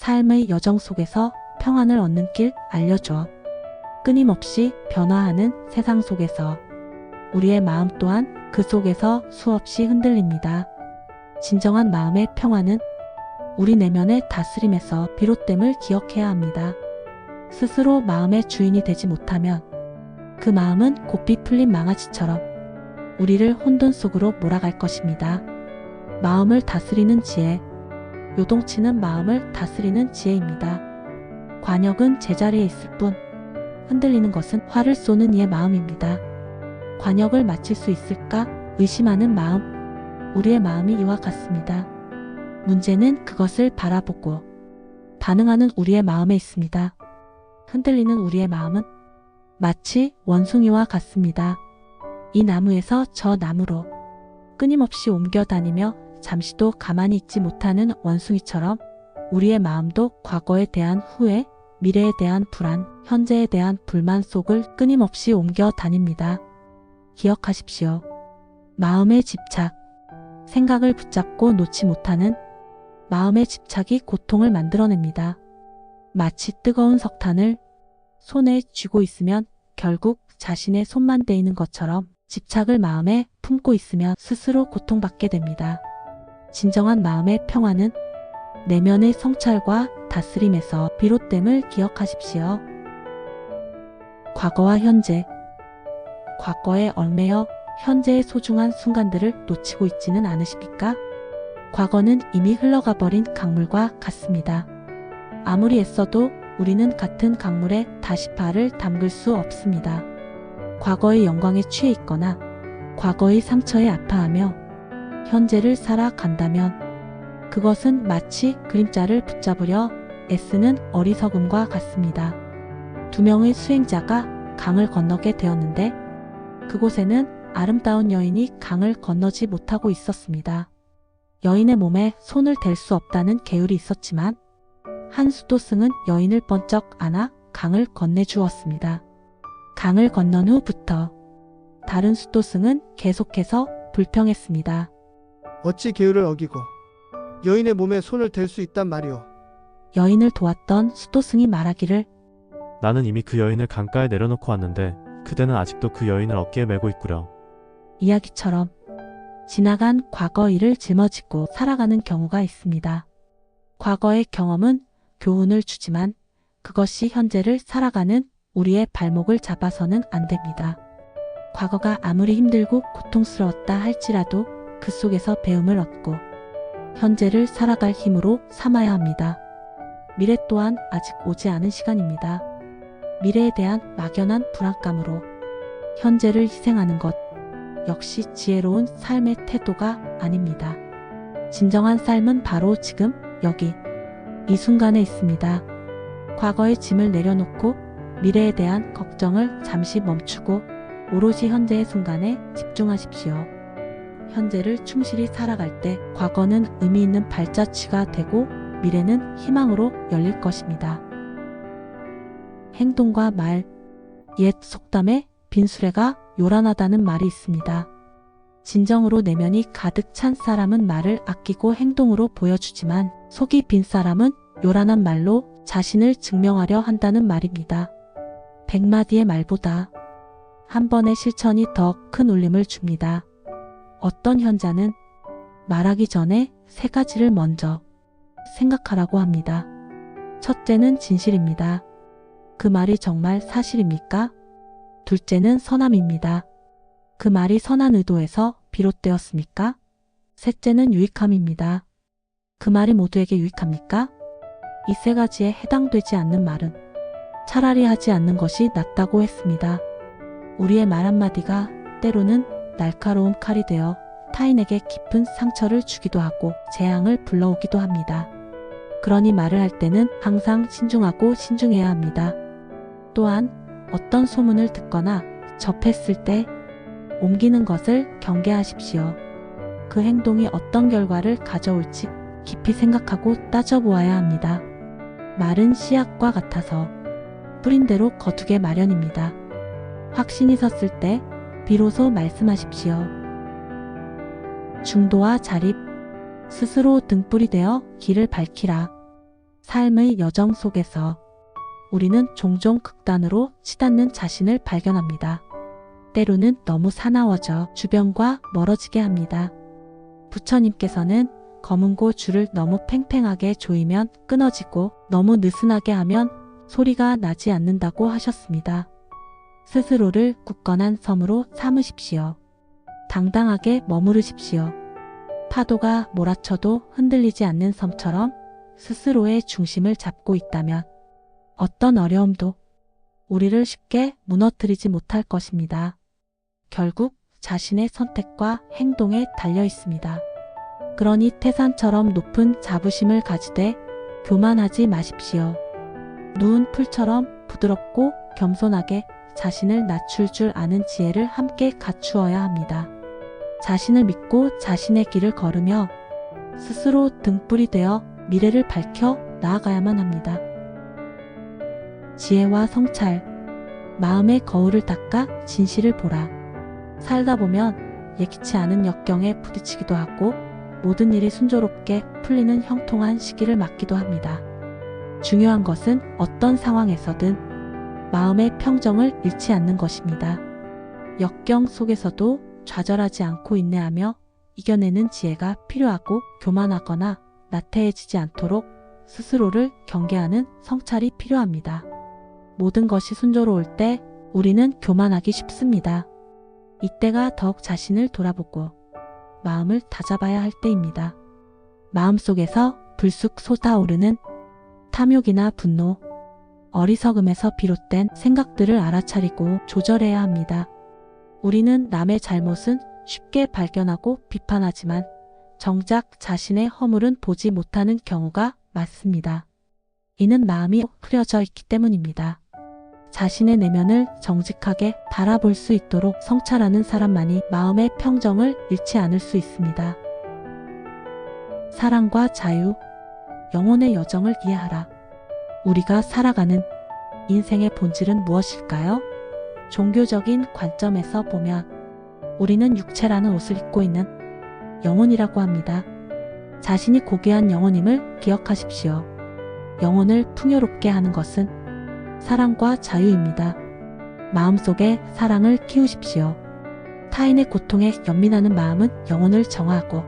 삶의 여정 속에서 평안을 얻는 길 알려줘. 끊임없이 변화하는 세상 속에서 우리의 마음 또한 그 속에서 수없이 흔들립니다. 진정한 마음의 평안은 우리 내면의 다스림에서 비롯됨을 기억해야 합니다. 스스로 마음의 주인이 되지 못하면 그 마음은 고삐 풀린 망아지처럼 우리를 혼돈 속으로 몰아갈 것입니다. 마음을 다스리는 지혜, 요동치는 마음을 다스리는 지혜입니다. 관역은 제자리에 있을 뿐 흔들리는 것은 화를 쏘는 이의 마음입니다. 관역을 마칠 수 있을까 의심하는 마음, 우리의 마음이 이와 같습니다. 문제는 그것을 바라보고 반응하는 우리의 마음에 있습니다. 흔들리는 우리의 마음은 마치 원숭이와 같습니다. 이 나무에서 저 나무로 끊임없이 옮겨 다니며 잠시도 가만히 있지 못하는 원숭이처럼 우리의 마음도 과거에 대한 후회, 미래에 대한 불안, 현재에 대한 불만 속을 끊임없이 옮겨 다닙니다. 기억하십시오. 마음의 집착, 생각을 붙잡고 놓지 못하는 마음의 집착이 고통을 만들어냅니다. 마치 뜨거운 석탄을 손에 쥐고 있으면 결국 자신의 손만 대이는 것처럼 집착을 마음에 품고 있으면 스스로 고통받게 됩니다. 진정한 마음의 평안은 내면의 성찰과 다스림에서 비롯됨을 기억하십시오. 과거와 현재, 과거에 얽매여 현재의 소중한 순간들을 놓치고 있지는 않으십니까? 과거는 이미 흘러가 버린 강물과 같습니다. 아무리 애써도 우리는 같은 강물에 다시 발을 담글 수 없습니다. 과거의 영광에 취해 있거나 과거의 상처에 아파하며 현재를 살아간다면 그것은 마치 그림자를 붙잡으려 애쓰는 어리석음과 같습니다. 두 명의 수행자가 강을 건너게 되었는데 그곳에는 아름다운 여인이 강을 건너지 못하고 있었습니다. 여인의 몸에 손을 댈 수 없다는 계율이 있었지만 한 수도승은 여인을 번쩍 안아 강을 건네주었습니다. 강을 건넌 후부터 다른 수도승은 계속해서 불평했습니다. 어찌 계율을 어기고 여인의 몸에 손을 댈 수 있단 말이오. 여인을 도왔던 수도승이 말하기를 나는 이미 그 여인을 강가에 내려놓고 왔는데 그대는 아직도 그 여인을 어깨에 메고 있구려. 이야기처럼 지나간 과거 일을 짊어지고 살아가는 경우가 있습니다. 과거의 경험은 교훈을 주지만 그것이 현재를 살아가는 우리의 발목을 잡아서는 안 됩니다. 과거가 아무리 힘들고 고통스러웠다 할지라도 그 속에서 배움을 얻고 현재를 살아갈 힘으로 삼아야 합니다. 미래 또한 아직 오지 않은 시간입니다. 미래에 대한 막연한 불안감으로 현재를 희생하는 것 역시 지혜로운 삶의 태도가 아닙니다. 진정한 삶은 바로 지금, 여기, 이 순간에 있습니다. 과거의 짐을 내려놓고 미래에 대한 걱정을 잠시 멈추고 오로지 현재의 순간에 집중하십시오. 현재를 충실히 살아갈 때 과거는 의미 있는 발자취가 되고 미래는 희망으로 열릴 것입니다. 행동과 말, 옛 속담에 빈수레가 요란하다는 말이 있습니다. 진정으로 내면이 가득 찬 사람은 말을 아끼고 행동으로 보여주지만 속이 빈 사람은 요란한 말로 자신을 증명하려 한다는 말입니다. 100마디의 말보다 한 번의 실천이 더 큰 울림을 줍니다. 어떤 현자는 말하기 전에 3가지를 먼저 생각하라고 합니다. 첫째는 진실입니다. 그 말이 정말 사실입니까? 둘째는 선함입니다. 그 말이 선한 의도에서 비롯되었습니까? 셋째는 유익함입니다. 그 말이 모두에게 유익합니까? 이 3가지에 해당되지 않는 말은 차라리 하지 않는 것이 낫다고 했습니다. 우리의 말 한마디가 때로는 날카로운 칼이 되어 타인에게 깊은 상처를 주기도 하고 재앙을 불러오기도 합니다. 그러니 말을 할 때는 항상 신중하고 신중해야 합니다. 또한 어떤 소문을 듣거나 접했을 때 옮기는 것을 경계하십시오. 그 행동이 어떤 결과를 가져올지 깊이 생각하고 따져보아야 합니다. 말은 씨앗과 같아서 뿌린 대로 거두게 마련입니다. 확신이 섰을 때 비로소 말씀하십시오. 중도와 자립, 스스로 등불이 되어 길을 밝히라. 삶의 여정 속에서 우리는 종종 극단으로 치닫는 자신을 발견합니다. 때로는 너무 사나워져 주변과 멀어지게 합니다. 부처님께서는 검은고 줄을 너무 팽팽하게 조이면 끊어지고 너무 느슨하게 하면 소리가 나지 않는다고 하셨습니다. 스스로를 굳건한 섬으로 삼으십시오. 당당하게 머무르십시오. 파도가 몰아쳐도 흔들리지 않는 섬처럼 스스로의 중심을 잡고 있다면 어떤 어려움도 우리를 쉽게 무너뜨리지 못할 것입니다. 결국 자신의 선택과 행동에 달려 있습니다. 그러니 태산처럼 높은 자부심을 가지되 교만하지 마십시오. 누운 풀처럼 부드럽고 겸손하게 자신을 낮출 줄 아는 지혜를 함께 갖추어야 합니다. 자신을 믿고 자신의 길을 걸으며 스스로 등불이 되어 미래를 밝혀 나아가야만 합니다. 지혜와 성찰, 마음의 거울을 닦아 진실을 보라. 살다 보면 예기치 않은 역경에 부딪히기도 하고 모든 일이 순조롭게 풀리는 형통한 시기를 맞기도 합니다. 중요한 것은 어떤 상황에서든 마음의 평정을 잃지 않는 것입니다. 역경 속에서도 좌절하지 않고 인내하며 이겨내는 지혜가 필요하고 교만하거나 나태해지지 않도록 스스로를 경계하는 성찰이 필요합니다. 모든 것이 순조로울 때 우리는 교만하기 쉽습니다. 이때가 더욱 자신을 돌아보고 마음을 다잡아야 할 때입니다. 마음속에서 불쑥 솟아오르는 탐욕이나 분노, 어리석음에서 비롯된 생각들을 알아차리고 조절해야 합니다. 우리는 남의 잘못은 쉽게 발견하고 비판하지만 정작 자신의 허물은 보지 못하는 경우가 많습니다. 이는 마음이 흐려져 있기 때문입니다. 자신의 내면을 정직하게 바라볼 수 있도록 성찰하는 사람만이 마음의 평정을 잃지 않을 수 있습니다. 사랑과 자유, 영혼의 여정을 이해하라. 우리가 살아가는 인생의 본질은 무엇일까요? 종교적인 관점에서 보면 우리는 육체라는 옷을 입고 있는 영혼이라고 합니다. 자신이 고귀한 영혼임을 기억하십시오. 영혼을 풍요롭게 하는 것은 사랑과 자유입니다. 마음속에 사랑을 키우십시오. 타인의 고통에 연민하는 마음은 영혼을 정화하고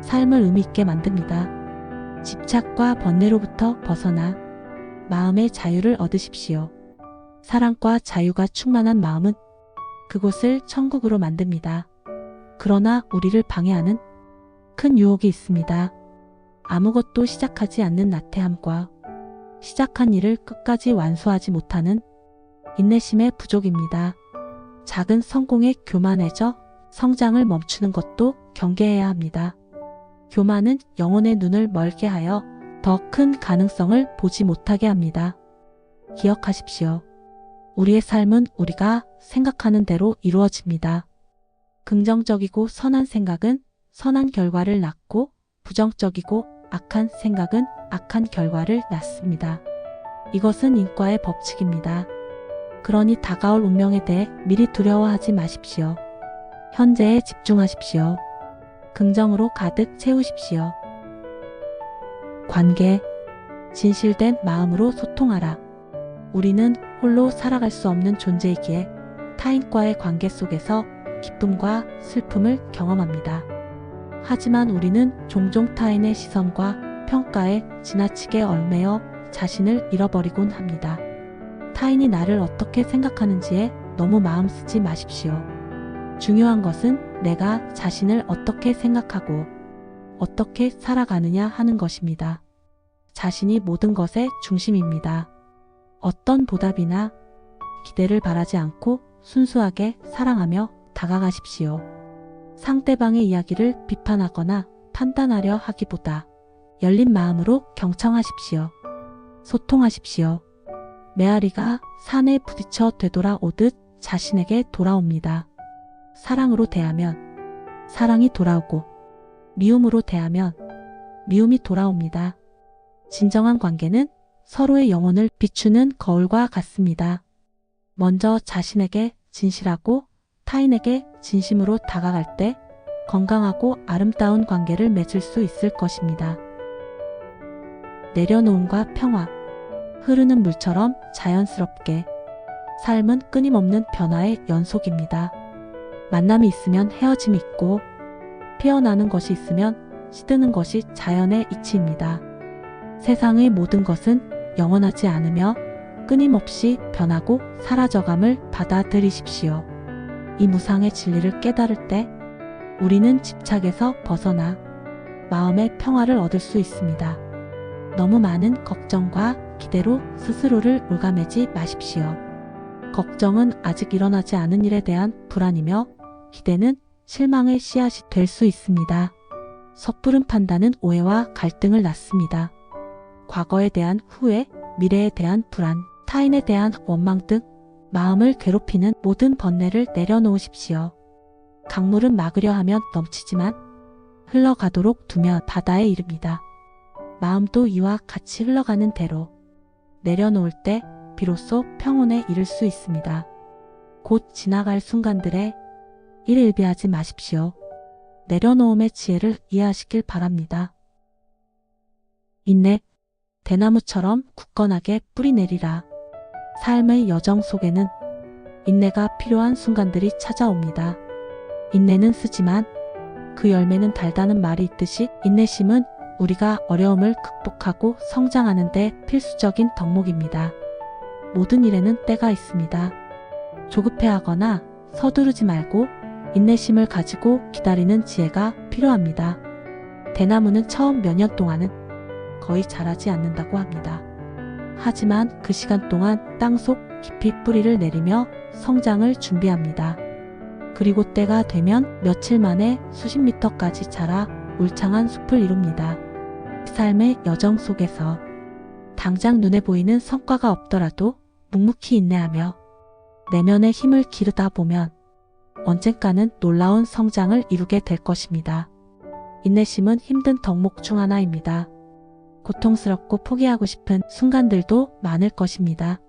삶을 의미 있게 만듭니다. 집착과 번뇌로부터 벗어나 마음의 자유를 얻으십시오. 사랑과 자유가 충만한 마음은 그곳을 천국으로 만듭니다. 그러나 우리를 방해하는 큰 유혹이 있습니다. 아무것도 시작하지 않는 나태함과 시작한 일을 끝까지 완수하지 못하는 인내심의 부족입니다. 작은 성공에 교만해져 성장을 멈추는 것도 경계해야 합니다. 교만은 영혼의 눈을 멀게 하여 더 큰 가능성을 보지 못하게 합니다. 기억하십시오. 우리의 삶은 우리가 생각하는 대로 이루어집니다. 긍정적이고 선한 생각은 선한 결과를 낳고 부정적이고 악한 생각은 악한 결과를 낳습니다. 이것은 인과의 법칙입니다. 그러니 다가올 운명에 대해 미리 두려워하지 마십시오. 현재에 집중하십시오. 긍정으로 가득 채우십시오. 관계, 진실된 마음으로 소통하라. 우리는 홀로 살아갈 수 없는 존재이기에 타인과의 관계 속에서 기쁨과 슬픔을 경험합니다. 하지만 우리는 종종 타인의 시선과 평가에 지나치게 얽매여 자신을 잃어버리곤 합니다. 타인이 나를 어떻게 생각하는지에 너무 마음 쓰지 마십시오. 중요한 것은 내가 자신을 어떻게 생각하고 어떻게 살아가느냐 하는 것입니다. 자신이 모든 것의 중심입니다. 어떤 보답이나 기대를 바라지 않고 순수하게 사랑하며 다가가십시오. 상대방의 이야기를 비판하거나 판단하려 하기보다 열린 마음으로 경청하십시오. 소통하십시오. 메아리가 산에 부딪혀 되돌아오듯 자신에게 돌아옵니다. 사랑으로 대하면 사랑이 돌아오고 미움으로 대하면 미움이 돌아옵니다. 진정한 관계는 서로의 영혼을 비추는 거울과 같습니다. 먼저 자신에게 진실하고 타인에게 진심으로 다가갈 때 건강하고 아름다운 관계를 맺을 수 있을 것입니다. 내려놓음과 평화, 흐르는 물처럼 자연스럽게. 삶은 끊임없는 변화의 연속입니다. 만남이 있으면 헤어짐이 있고, 피어나는 것이 있으면 시드는 것이 자연의 이치입니다. 세상의 모든 것은 영원하지 않으며 끊임없이 변하고 사라져감을 받아들이십시오. 이 무상의 진리를 깨달을 때 우리는 집착에서 벗어나 마음의 평화를 얻을 수 있습니다. 너무 많은 걱정과 기대로 스스로를 올가매지 마십시오. 걱정은 아직 일어나지 않은 일에 대한 불안이며 기대는 실망의 씨앗이 될 수 있습니다. 섣부른 판단은 오해와 갈등을 낳습니다. 과거에 대한 후회, 미래에 대한 불안, 타인에 대한 원망 등 마음을 괴롭히는 모든 번뇌를 내려놓으십시오. 강물은 막으려 하면 넘치지만 흘러가도록 두면 바다에 이릅니다. 마음도 이와 같이 흘러가는 대로 내려놓을 때 비로소 평온에 이를 수 있습니다. 곧 지나갈 순간들에 일일비하지 마십시오. 내려놓음의 지혜를 이해하시길 바랍니다. 인내, 대나무처럼 굳건하게 뿌리 내리라. 삶의 여정 속에는 인내가 필요한 순간들이 찾아옵니다. 인내는 쓰지만 그 열매는 달다는 말이 있듯이 인내심은 우리가 어려움을 극복하고 성장하는 데 필수적인 덕목입니다. 모든 일에는 때가 있습니다. 조급해하거나 서두르지 말고 인내심을 가지고 기다리는 지혜가 필요합니다. 대나무는 처음 몇 년 동안은 거의 자라지 않는다고 합니다. 하지만 그 시간 동안 땅속 깊이 뿌리를 내리며 성장을 준비합니다. 그리고 때가 되면 며칠 만에 수십 미터까지 자라 울창한 숲을 이룹니다. 삶의 여정 속에서 당장 눈에 보이는 성과가 없더라도 묵묵히 인내하며 내면의 힘을 기르다 보면 언젠가는 놀라운 성장을 이루게 될 것입니다. 인내심은 힘든 덕목 중 하나입니다. 고통스럽고 포기하고 싶은 순간들도 많을 것입니다.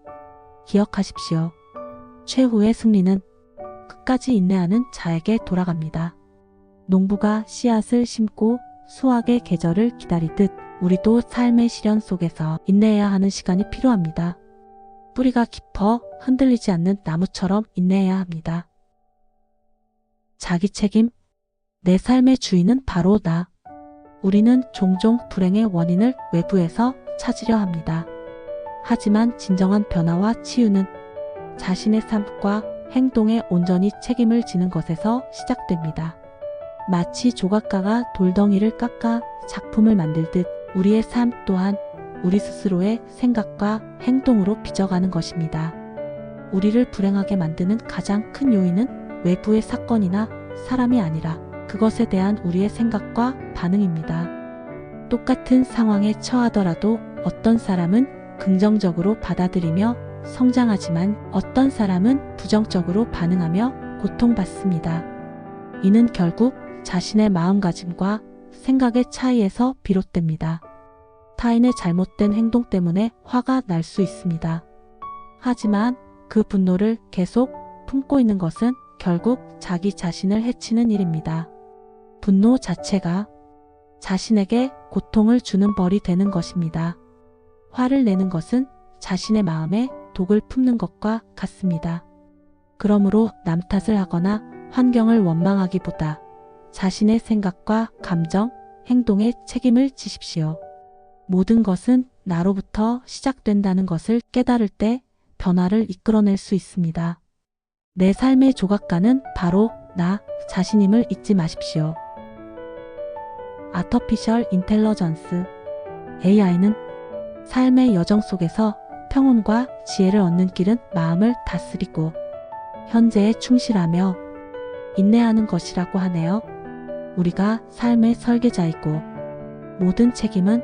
기억하십시오. 최후의 승리는 끝까지 인내하는 자에게 돌아갑니다. 농부가 씨앗을 심고 수확의 계절을 기다리듯 우리도 삶의 시련 속에서 인내해야 하는 시간이 필요합니다. 뿌리가 깊어 흔들리지 않는 나무처럼 인내해야 합니다. 자기 책임, 내 삶의 주인은 바로 나. 우리는 종종 불행의 원인을 외부에서 찾으려 합니다. 하지만 진정한 변화와 치유는 자신의 삶과 행동에 온전히 책임을 지는 것에서 시작됩니다. 마치 조각가가 돌덩이를 깎아 작품을 만들듯 우리의 삶 또한 우리 스스로의 생각과 행동으로 빚어가는 것입니다. 우리를 불행하게 만드는 가장 큰 요인은 외부의 사건이나 사람이 아니라 그것에 대한 우리의 생각과 반응입니다. 똑같은 상황에 처하더라도 어떤 사람은 긍정적으로 받아들이며 성장하지만 어떤 사람은 부정적으로 반응하며 고통받습니다. 이는 결국 자신의 마음가짐과 생각의 차이에서 비롯됩니다. 타인의 잘못된 행동 때문에 화가 날 수 있습니다. 하지만 그 분노를 계속 품고 있는 것은 결국 자기 자신을 해치는 일입니다. 분노 자체가 자신에게 고통을 주는 벌이 되는 것입니다. 화를 내는 것은 자신의 마음에 독을 품는 것과 같습니다. 그러므로 남 탓을 하거나 환경을 원망하기보다 자신의 생각과 감정, 행동에 책임을 지십시오. 모든 것은 나로부터 시작된다는 것을 깨달을 때 변화를 이끌어낼 수 있습니다. 내 삶의 조각가는 바로 나 자신임을 잊지 마십시오. 아티피셜 인텔리전스 AI는 삶의 여정 속에서 평온과 지혜를 얻는 길은 마음을 다스리고 현재에 충실하며 인내하는 것이라고 하네요. 우리가 삶의 설계자이고 모든 책임은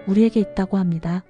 우리에게 있다고 합니다.